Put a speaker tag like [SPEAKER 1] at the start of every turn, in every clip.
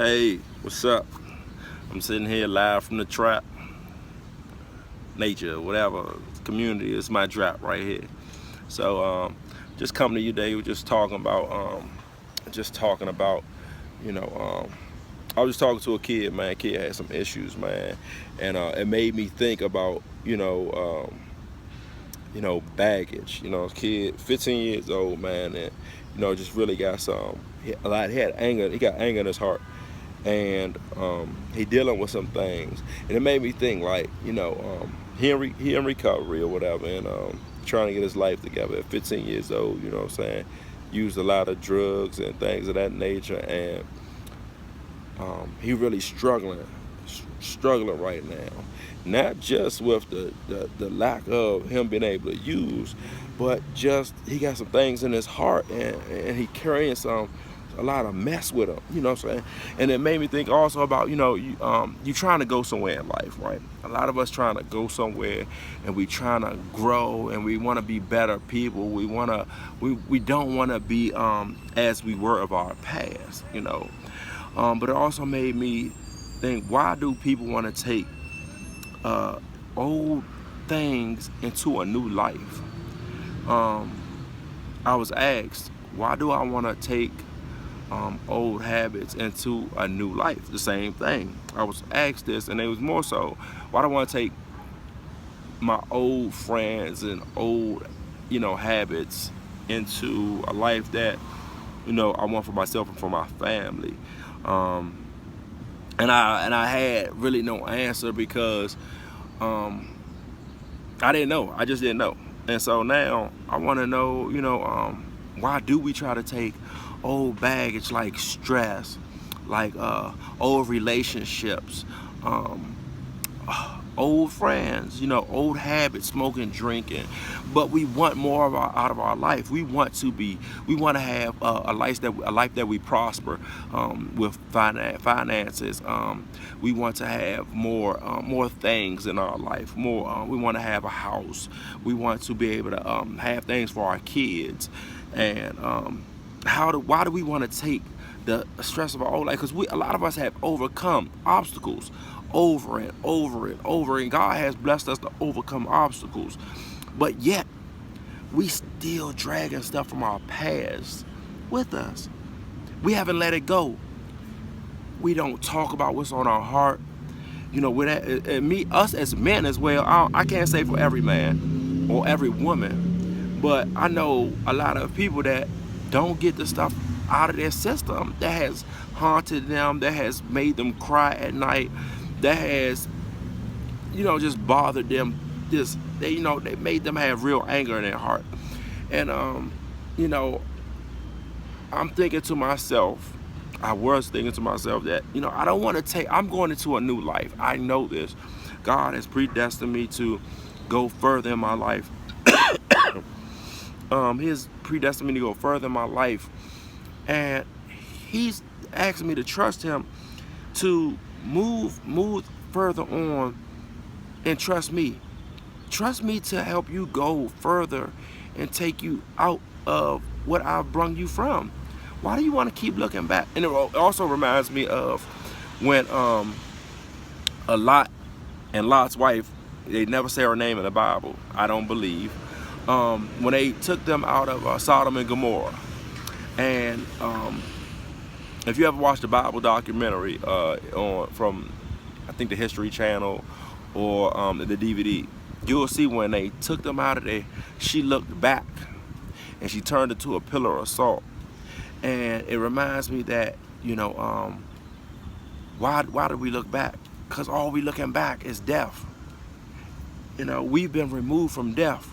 [SPEAKER 1] Hey, what's up? I'm sitting here live from the trap, nature, whatever, community. It's my drop right here. So, just coming to you today. We're just talking about, you know, I was just talking to a kid, man. Kid had some issues, man, and it made me think about, baggage. Kid, 15 years old, man, and just really got some. He had anger. He got anger in his heart, and he dealing with some things, and it made me think like he in recovery or whatever, and trying to get his life together at 15 years old. You know what I'm saying? Used a lot of drugs and things of that nature, and he really struggling right now. Not just with the lack of him being able to use, but just he got some things in his heart, and he carrying a lot of mess with him. You know what I'm saying? And it made me think also about you trying to go somewhere in life, right? A lot of us trying to go somewhere, and we trying to grow, and we want to be better people. We don't want to be as we were of our past, but it also made me think, why do people want to take old things into a new life? I was asked, why do I want to take old habits into a new life? The same thing. I was asked this, and it was more so, why do I want to take my old friends and old, habits into a life that, I want for myself and for my family? And I had really no answer, because I didn't know. I just didn't know. And so now I want to know, why do we try to take old baggage like stress, like old relationships, old friends, old habits, smoking, drinking, but we want more out of our life. We want to have a life that we prosper with finances. We want to have more things in our life. We want to have a house. We want to be able to have things for our kids. And why do we want to take the stress of our old life? Because a lot of us have overcome obstacles over and over and over, and God has blessed us to overcome obstacles, but yet we still dragging stuff from our past with us. We haven't let it go. We don't talk about what's on our heart. Us as men as well. I can't say for every man or every woman, but I know a lot of people that don't get the stuff out of their system that has haunted them, that has made them cry at night, that has, just bothered them. They made them have real anger in their heart. And I'm thinking to myself, I was thinking to myself that, I don't want to I'm going into a new life. I know this. God has predestined me to go further in my life. He's predestined me to go further in my life, and he's asking me to trust him to move further on, and trust me to help you go further and take you out of what I've brung you from. Why do you want to keep looking back? And it also reminds me of when Lot and Lot's wife, they never say her name in the Bible, I don't believe, when they took them out of Sodom and Gomorrah. And if you ever watched the Bible documentary from, I think, the History Channel or the DVD, you'll see when they took them out of there, she looked back and she turned into a pillar of salt. And it reminds me that, why do we look back? Because all we looking back is death. We've been removed from death.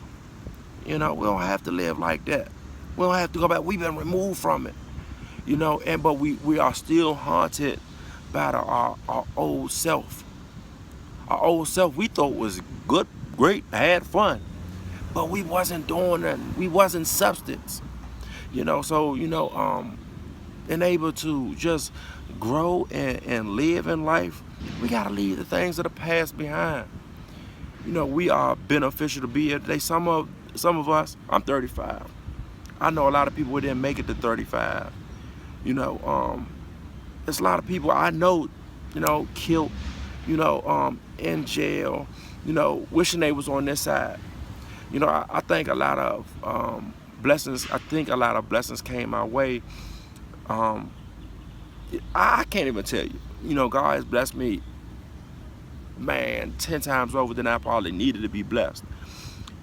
[SPEAKER 1] We don't have to live like that. We don't have to go back. We've been removed from it. But we are still haunted by our old self. Our old self we thought was good, great, had fun, but we wasn't doing nothing. We wasn't substance. And able to just grow and live in life, we gotta leave the things of the past behind. We are beneficial to be here today. Some of us, I'm 35. I know a lot of people who didn't make it to 35. there's a lot of people I know, killed, in jail, wishing they was on this side. I think a lot of blessings. I think a lot of blessings came my way. Um, I can't even tell you. God has blessed me, man, 10 times over than I probably needed to be blessed.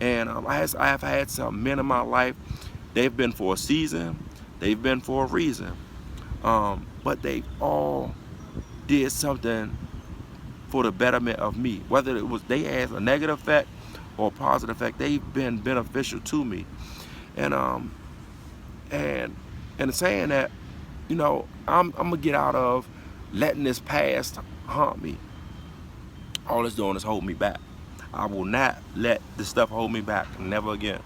[SPEAKER 1] And I have had some men in my life. They've been for a season. They've been for a reason. But they all did something for the betterment of me. Whether it was they had a negative effect or a positive effect, they've been beneficial to me. And and saying that, I'm gonna get out of letting this past haunt me. All it's doing is hold me back. I will not let this stuff hold me back, never again.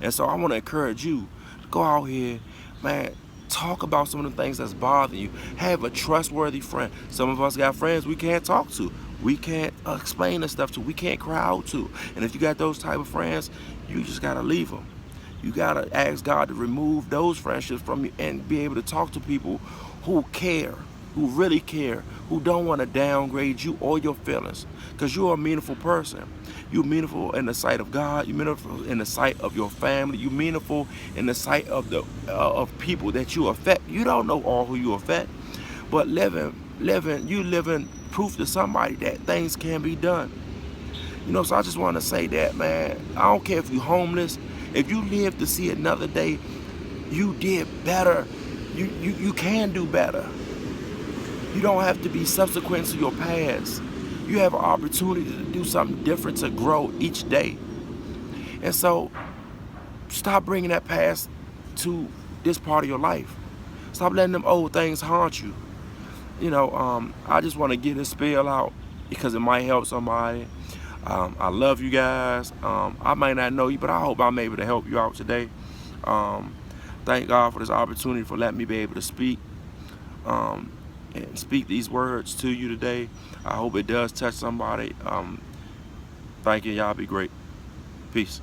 [SPEAKER 1] And so I want to encourage you to go out here, man, talk about some of the things that's bothering you. Have a trustworthy friend. Some of us got friends we can't talk to. We can't explain this stuff to. We can't cry out to. And if you got those type of friends, you just got to leave them. You got to ask God to remove those friendships from you and be able to talk to people who care, who really care, who don't want to downgrade you or your feelings. Because you're a meaningful person. You're meaningful in the sight of God. You're meaningful in the sight of your family. You're meaningful in the sight of the of people that you affect. You don't know all who you affect, but you living proof to somebody that things can be done. So I just want to say that, man, I don't care if you're homeless. If you live to see another day, you did better. You can do better. You don't have to be subsequent to your past. You have an opportunity to do something different, to grow each day. And so stop bringing that past to this part of your life. Stop letting them old things haunt you. I just want to get this spiel out because it might help somebody. I love you guys. I might not know you, but I hope I'm able to help you out today. Thank God for this opportunity for letting me be able to speak and speak these words to you today. I hope it does touch somebody. Thank you. Y'all be great. Peace.